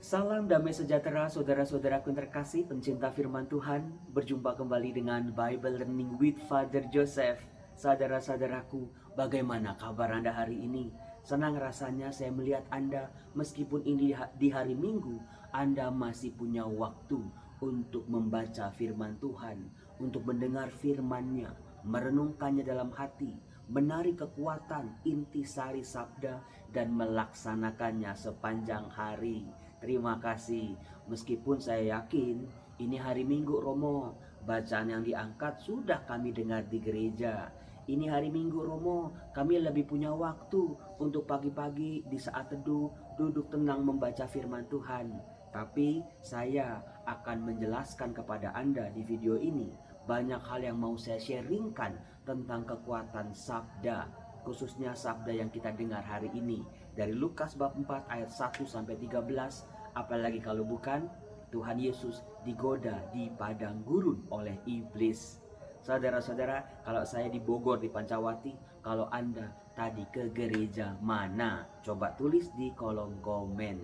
Salam damai sejahtera saudara-saudaraku yang terkasih pencinta firman Tuhan. Berjumpa kembali dengan Bible Learning with Father Joseph. Saudara-saudaraku, bagaimana kabar Anda hari ini? Senang rasanya saya melihat Anda meskipun ini di hari Minggu, Anda masih punya waktu untuk membaca firman Tuhan, untuk mendengar firman-Nya, merenungkannya dalam hati, menarik kekuatan intisari sabda dan melaksanakannya sepanjang hari. Terima kasih. Meskipun saya yakin ini hari Minggu Romo, bacaan yang diangkat sudah kami dengar di gereja. Ini hari Minggu Romo, kami lebih punya waktu untuk pagi-pagi di saat teduh duduk tenang membaca firman Tuhan. Tapi saya akan menjelaskan kepada Anda di video ini banyak hal yang mau saya sharingkan tentang kekuatan sabda, khususnya sabda yang kita dengar hari ini dari Lukas bab 4 ayat 1 sampai 13. Apalagi kalau bukan Tuhan Yesus digoda di padang gurun oleh iblis. Saudara-saudara, kalau saya di Bogor di Pancawati, kalau Anda tadi ke gereja mana? Coba tulis di kolom komen.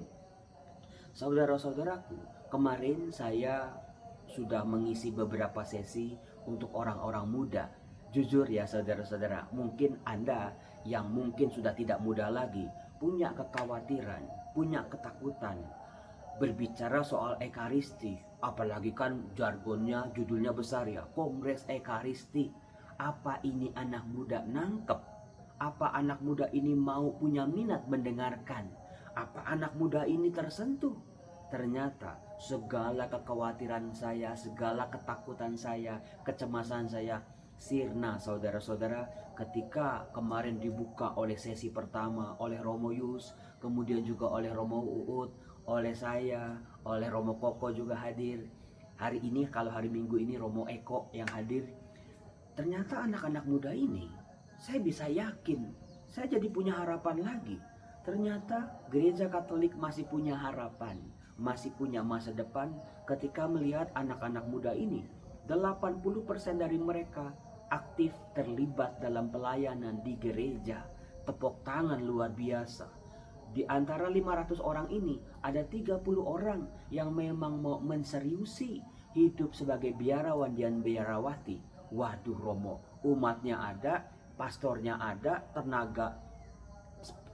Saudara-saudaraku, kemarin saya sudah mengisi beberapa sesi untuk orang-orang muda. Jujur ya saudara-saudara, mungkin Anda yang mungkin sudah tidak muda lagi, punya kekhawatiran, punya ketakutan berbicara soal ekaristi. Apalagi kan jargonnya, judulnya besar ya, Kongres Ekaristi. Apa ini anak muda nangkep? Apa anak muda ini mau punya minat mendengarkan? Apa anak muda ini tersentuh? Ternyata segala kekhawatiran saya, segala ketakutan saya, kecemasan saya sirna saudara-saudara ketika kemarin dibuka oleh sesi pertama oleh Romo Yus, kemudian juga oleh Romo Uut, oleh saya, oleh Romo Koko juga hadir. Hari ini kalau hari Minggu ini Romo Eko yang hadir. Ternyata anak-anak muda ini saya bisa yakin, saya jadi punya harapan lagi. Ternyata gereja Katolik masih punya harapan, masih punya masa depan ketika melihat anak-anak muda ini. 80% dari mereka aktif terlibat dalam pelayanan di gereja. Tepuk tangan luar biasa. Di antara 500 orang ini ada 30 orang yang memang mau menseriusi hidup sebagai biarawan dan biarawati. Waduh Romo, umatnya ada, pastornya ada, tenaga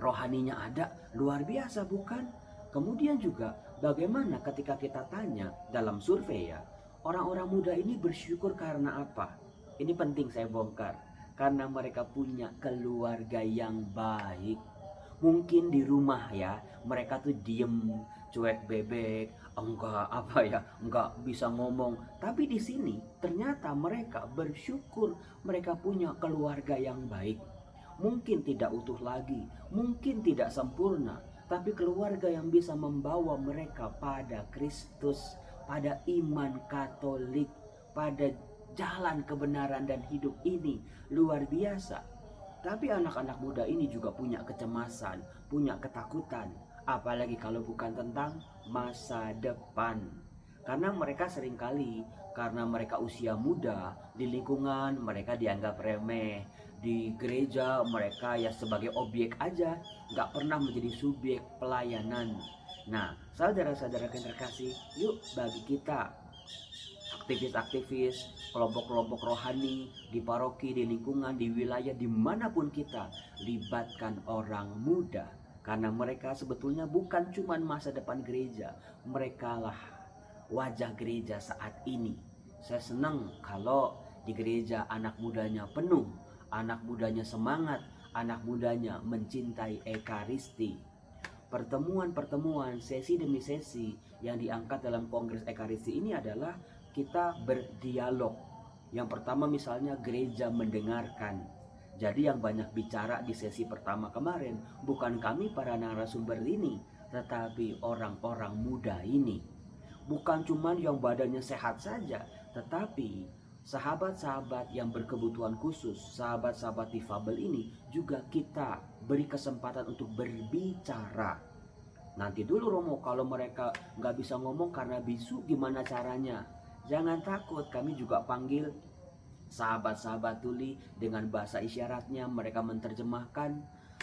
rohaninya ada, luar biasa bukan? Kemudian juga bagaimana ketika kita tanya dalam survei ya, orang-orang muda ini bersyukur karena apa? Ini penting saya bongkar. Karena mereka punya keluarga yang baik. Mungkin di rumah ya, mereka tuh diem, cuek bebek, enggak bisa ngomong. Tapi di sini ternyata mereka bersyukur mereka punya keluarga yang baik. Mungkin tidak utuh lagi, mungkin tidak sempurna, tapi keluarga yang bisa membawa mereka pada Kristus, pada iman Katolik, pada jalan kebenaran dan hidup ini luar biasa. Tapi anak-anak muda ini juga punya kecemasan, punya ketakutan, apalagi kalau bukan tentang masa depan. Karena mereka seringkali, karena mereka usia muda, di lingkungan mereka dianggap remeh, di gereja mereka ya sebagai objek aja, nggak pernah menjadi subjek pelayanan. Nah, saudara-saudara yang terkasih, yuk bagi kita aktivis-aktivis, kelompok-kelompok rohani di paroki, di lingkungan, di wilayah, dimanapun kita, libatkan orang muda. Karena mereka sebetulnya bukan cuma masa depan gereja, mereka lah wajah gereja saat ini. Saya senang kalau di gereja anak mudanya penuh, anak mudanya semangat, anak mudanya mencintai Ekaristi. Pertemuan-pertemuan, sesi demi sesi yang diangkat dalam Kongres Ekaristi ini adalah kita berdialog. Yang pertama misalnya gereja mendengarkan. Jadi yang banyak bicara di sesi pertama kemarin bukan kami para narasumber ini, tetapi orang-orang muda ini. Bukan cuma yang badannya sehat saja, tetapi sahabat-sahabat yang berkebutuhan khusus, sahabat-sahabat difabel ini juga kita beri kesempatan untuk berbicara. Nanti dulu Romo, kalau mereka nggak bisa ngomong karena bisu gimana caranya? Jangan takut, kami juga panggil sahabat-sahabat tuli dengan bahasa isyaratnya, mereka menerjemahkan.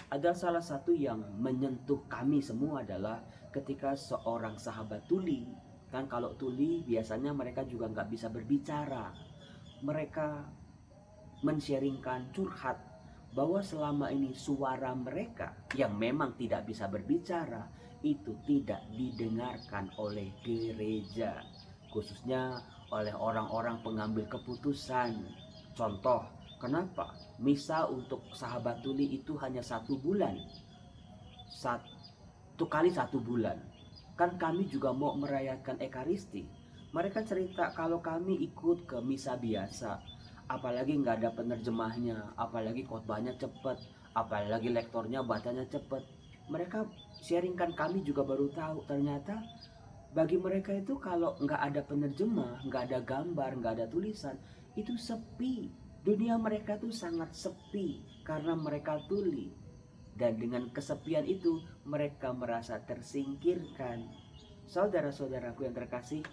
Ada salah satu yang menyentuh kami semua adalah ketika seorang sahabat tuli, kan kalau tuli biasanya mereka juga nggak bisa berbicara. Mereka men-sharingkan curhat bahwa selama ini suara mereka yang memang tidak bisa berbicara itu tidak didengarkan oleh gereja, khususnya oleh orang-orang pengambil keputusan. Contoh, kenapa misa untuk sahabat tuli itu hanya 1 bulan, 1 kali 1 bulan? Kan kami juga mau merayakan Ekaristi. Mereka cerita kalau kami ikut ke misa biasa, apalagi nggak ada penerjemahnya, apalagi khotbahnya cepet, apalagi lektornya bacanya cepet. Mereka sharingkan, kami juga baru tahu ternyata bagi mereka itu kalau nggak ada penerjemah, nggak ada gambar, nggak ada tulisan, itu sepi. Dunia mereka tuh sangat sepi karena mereka tuli. Dan dengan kesepian itu mereka merasa tersingkirkan. Saudara-saudaraku yang terkasih,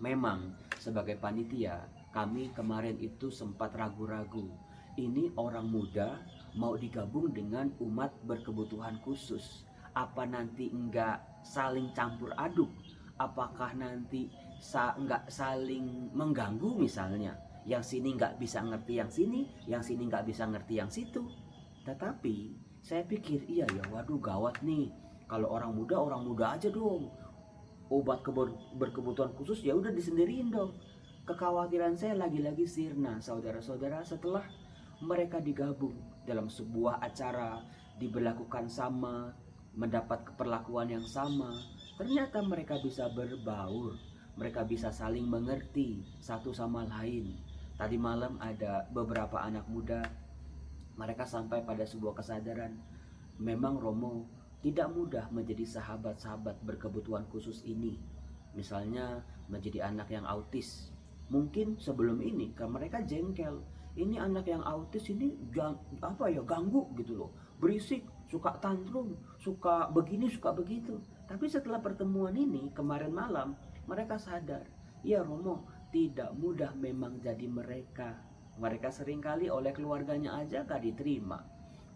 memang sebagai panitia kami kemarin itu sempat ragu-ragu. Ini orang muda mau digabung dengan umat berkebutuhan khusus. Apa nanti enggak saling campur aduk? Apakah nanti enggak saling mengganggu misalnya? Yang sini enggak bisa ngerti yang sini enggak bisa ngerti yang situ. Tetapi saya pikir iya ya, waduh gawat nih. Kalau orang muda aja dong. Obat berkebutuhan khusus ya udah disendiriin dong. Kekhawatiran saya lagi-lagi sirna, saudara-saudara, setelah mereka digabung dalam sebuah acara, diberlakukan sama, mendapat keperlakuan yang sama. Ternyata mereka bisa berbaur, mereka bisa saling mengerti satu sama lain. Tadi malam ada beberapa anak muda, mereka sampai pada sebuah kesadaran, memang Romo tidak mudah menjadi sahabat-sahabat berkebutuhan khusus ini. Misalnya menjadi anak yang autis. Mungkin sebelum ini kan mereka jengkel, ini anak yang autis ini ganggu gitu loh, berisik, suka tantrum, suka begini, suka begitu. Tapi setelah pertemuan ini kemarin malam, mereka sadar, ya Romo, tidak mudah memang jadi mereka. Mereka seringkali oleh keluarganya aja gak diterima,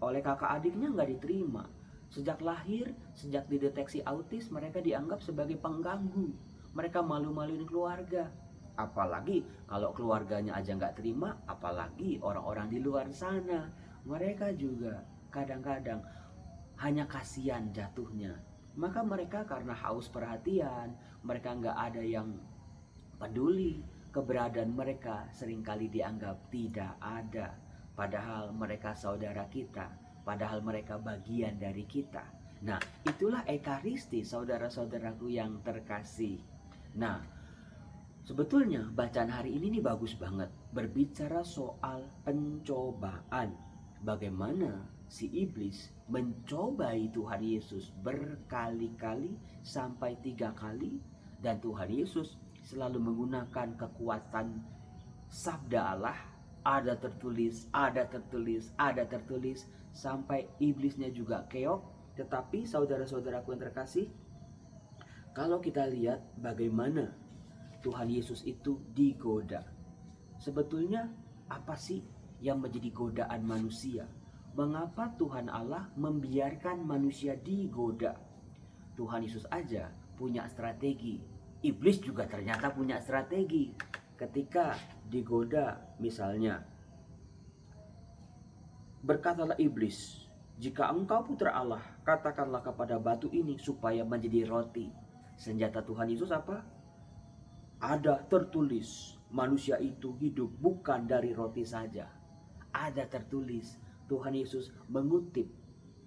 oleh kakak adiknya gak diterima. Sejak lahir, sejak dideteksi autis, mereka dianggap sebagai pengganggu. Mereka malu-maluin keluarga. Apalagi kalau keluarganya aja gak terima, apalagi orang-orang di luar sana. Mereka juga kadang-kadang hanya kasihan jatuhnya. Maka mereka karena haus perhatian, mereka gak ada yang peduli. Keberadaan mereka seringkali dianggap tidak ada, padahal mereka saudara kita, padahal mereka bagian dari kita. Nah, itulah Ekaristi, saudara-saudaraku yang terkasih. Nah, sebetulnya bacaan hari ini nih bagus banget, berbicara soal pencobaan. Bagaimana si iblis mencobai Tuhan Yesus berkali-kali sampai 3 kali, dan Tuhan Yesus selalu menggunakan kekuatan sabda Allah, ada tertulis, ada tertulis, ada tertulis, sampai iblisnya juga keok. Tetapi saudara-saudaraku yang terkasih, kalau kita lihat bagaimana Tuhan Yesus itu digoda, sebetulnya apa sih yang menjadi godaan manusia? Mengapa Tuhan Allah membiarkan manusia digoda? Tuhan Yesus aja punya strategi. Iblis juga ternyata punya strategi. Ketika digoda misalnya, berkatalah iblis, jika engkau putra Allah, katakanlah kepada batu ini supaya menjadi roti. Senjata Tuhan Yesus apa? Ada tertulis, manusia itu hidup bukan dari roti saja. Ada tertulis, Tuhan Yesus mengutip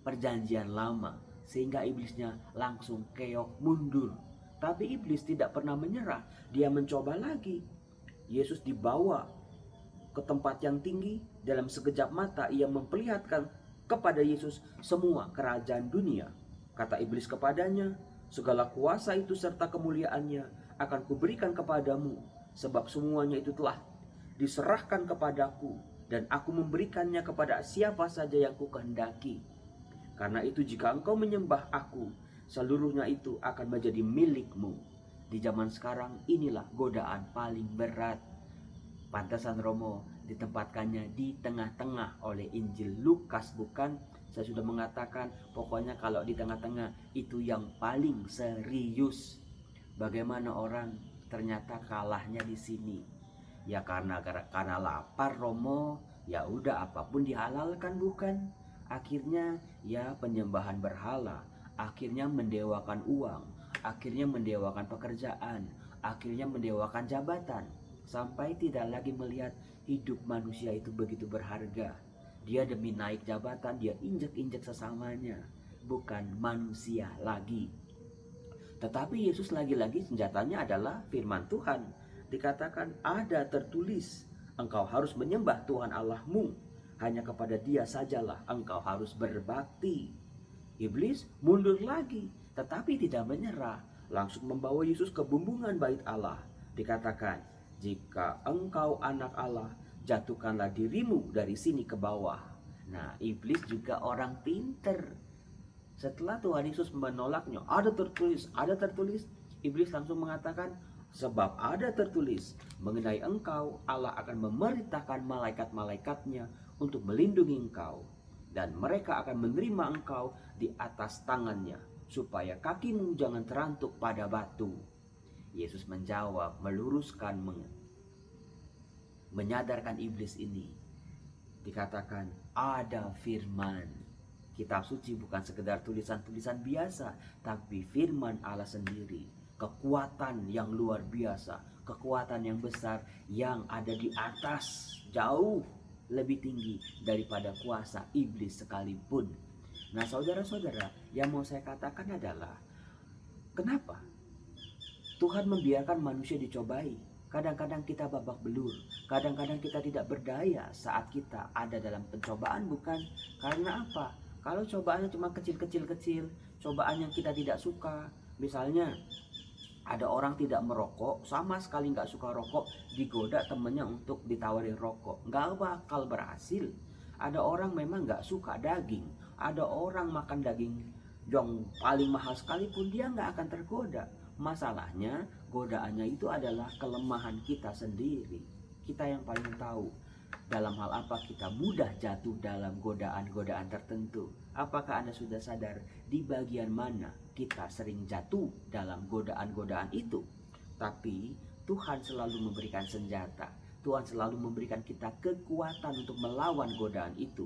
perjanjian lama, sehingga iblisnya langsung keok mundur. Tapi iblis tidak pernah menyerah, dia mencoba lagi. Yesus dibawa ke tempat yang tinggi, dalam sekejap mata ia memperlihatkan kepada Yesus semua kerajaan dunia. Kata iblis kepadanya, segala kuasa itu serta kemuliaannya akan kuberikan kepadamu, sebab semuanya itu telah diserahkan kepadaku, dan aku memberikannya kepada siapa saja yang kukehendaki. Karena itu jika engkau menyembah aku, seluruhnya itu akan menjadi milikmu. Di zaman sekarang inilah godaan paling berat. Pantesan Romo ditempatkannya di tengah-tengah oleh Injil Lukas, bukan Saya sudah mengatakan, pokoknya kalau di tengah-tengah itu yang paling serius. Bagaimana orang ternyata kalahnya di sini? Ya karena lapar Romo, ya udah apapun dihalalkan bukan? Akhirnya ya penyembahan berhala, akhirnya mendewakan uang, akhirnya mendewakan pekerjaan, akhirnya mendewakan jabatan, sampai tidak lagi melihat hidup manusia itu begitu berharga. Dia demi naik jabatan, dia injek-injek sesamanya, bukan manusia lagi. Tetapi Yesus lagi-lagi senjatanya adalah firman Tuhan. Dikatakan ada tertulis, engkau harus menyembah Tuhan Allahmu, hanya kepada Dia sajalah engkau harus berbakti. Iblis mundur lagi, tetapi tidak menyerah, langsung membawa Yesus ke bumbungan bait Allah. Dikatakan, jika engkau anak Allah, jatuhkanlah dirimu dari sini ke bawah. Nah, iblis juga orang pinter. Setelah Tuhan Yesus menolaknya, ada tertulis, iblis langsung mengatakan, sebab ada tertulis, mengenai engkau Allah akan memerintahkan malaikat-malaikatnya untuk melindungi engkau, dan mereka akan menerima engkau di atas tangannya, supaya kakimu jangan terantuk pada batu. Yesus menjawab, meluruskan, menyadarkan iblis ini. Dikatakan ada firman. Kitab suci bukan sekedar tulisan-tulisan biasa, tapi firman Allah sendiri. Kekuatan yang luar biasa, kekuatan yang besar yang ada di atas, jauh lebih tinggi daripada kuasa iblis sekalipun. Nah, saudara-saudara, yang mau saya katakan adalah, kenapa Tuhan membiarkan manusia dicobai? Kadang-kadang kita babak belur, kadang-kadang kita tidak berdaya saat kita ada dalam pencobaan, bukan? Karena apa? Kalau cobaannya cuma kecil-kecil, cobaan yang kita tidak suka, misalnya ada orang tidak merokok, sama sekali nggak suka rokok, digoda temennya untuk ditawarin rokok, nggak bakal berhasil. Ada orang memang nggak suka daging, ada orang makan daging yang paling mahal sekalipun dia nggak akan tergoda. Masalahnya godaannya itu adalah kelemahan kita sendiri. Kita yang paling tahu dalam hal apa kita mudah jatuh dalam godaan-godaan tertentu. Apakah Anda sudah sadar di bagian mana kita sering jatuh dalam godaan-godaan itu? Tapi Tuhan selalu memberikan senjata. Tuhan selalu memberikan kita kekuatan untuk melawan godaan itu.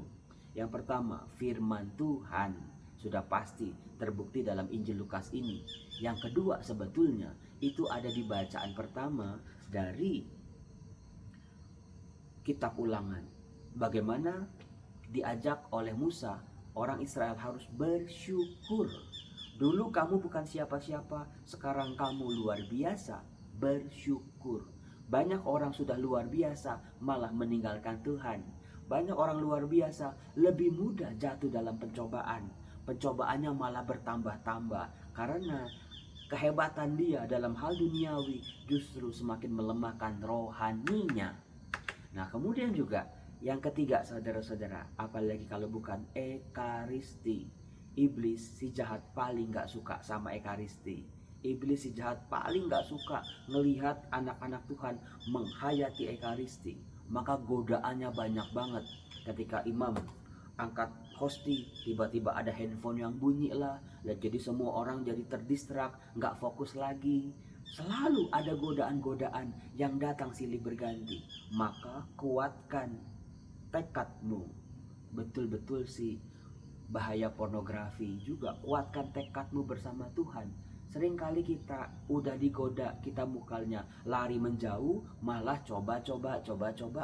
Yang pertama, firman Tuhan sudah pasti terbukti dalam Injil Lukas ini. Yang kedua, sebetulnya itu ada di bacaan pertama dari Kitab Ulangan. Bagaimana diajak oleh Musa, orang Israel harus bersyukur. Dulu kamu bukan siapa-siapa, sekarang kamu luar biasa. Bersyukur. Banyak orang sudah luar biasa, malah meninggalkan Tuhan. Banyak orang luar biasa, lebih mudah jatuh dalam pencobaan. Pencobaannya malah bertambah-tambah, karena kehebatan dia dalam hal duniawi justru semakin melemahkan rohaninya. Nah, kemudian juga yang ketiga, saudara-saudara, apalagi kalau bukan ekaristi. Iblis si jahat paling gak suka sama ekaristi. Iblis si jahat paling gak suka melihat anak-anak Tuhan menghayati ekaristi. Maka godaannya banyak banget. Ketika imam angkat hosti, tiba-tiba ada handphone yang bunyi lah, dan jadi semua orang jadi terdistrak, gak fokus lagi. Selalu ada godaan-godaan yang datang silih berganti. Maka kuatkan tekadmu. Betul-betul sih bahaya pornografi juga. Kuatkan tekadmu bersama Tuhan. Seringkali kita udah digoda, kita mukalnya lari menjauh, malah coba-coba,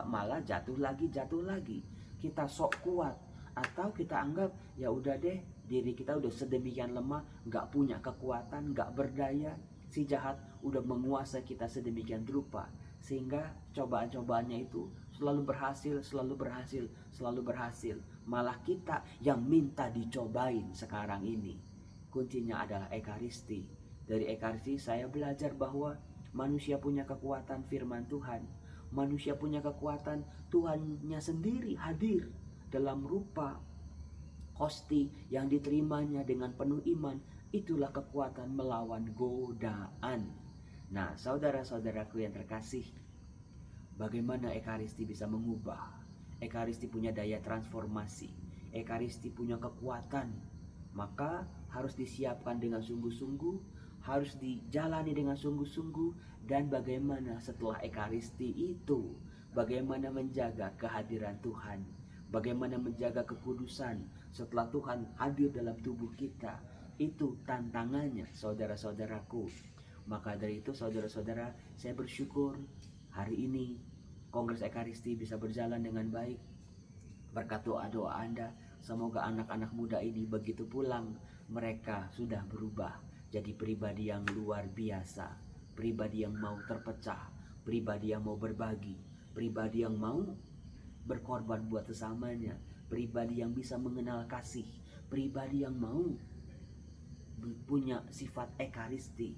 malah jatuh lagi. Kita sok kuat, atau kita anggap ya udah deh, diri kita udah sedemikian lemah, gak punya kekuatan, gak berdaya. Si jahat udah menguasai kita sedemikian rupa, sehingga cobaan-cobaannya itu selalu berhasil. Malah kita yang minta dicobain sekarang ini. Kuncinya adalah ekaristi. Dari ekaristi saya belajar bahwa manusia punya kekuatan firman Tuhan. Manusia punya kekuatan Tuhannya sendiri hadir dalam rupa hosti yang diterimanya dengan penuh iman. Itulah kekuatan melawan godaan. Nah, saudara-saudaraku yang terkasih, bagaimana ekaristi bisa mengubah? Ekaristi punya daya transformasi. Ekaristi punya kekuatan, maka harus disiapkan dengan sungguh-sungguh, harus dijalani dengan sungguh-sungguh. Dan bagaimana setelah Ekaristi itu, bagaimana menjaga kehadiran Tuhan, bagaimana menjaga kekudusan setelah Tuhan hadir dalam tubuh kita. Itu tantangannya, saudara-saudaraku. Maka dari itu, saudara-saudara, saya bersyukur hari ini Kongres Ekaristi bisa berjalan dengan baik. Berkat doa-doa Anda, semoga anak-anak muda ini begitu pulang, mereka sudah berubah jadi pribadi yang luar biasa, pribadi yang mau terpecah, pribadi yang mau berbagi, pribadi yang mau berkorban buat sesamanya, pribadi yang bisa mengenal kasih, pribadi yang mau punya sifat ekaristi,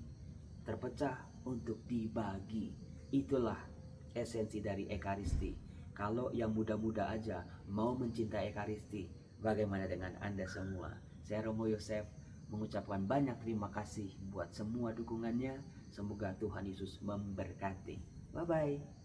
terpecah untuk dibagi. Itulah esensi dari ekaristi. Kalau yang muda-muda aja mau mencintai ekaristi, bagaimana dengan Anda semua? Saya Romo Yosef mengucapkan banyak terima kasih buat semua dukungannya. Semoga Tuhan Yesus memberkati. Bye-bye.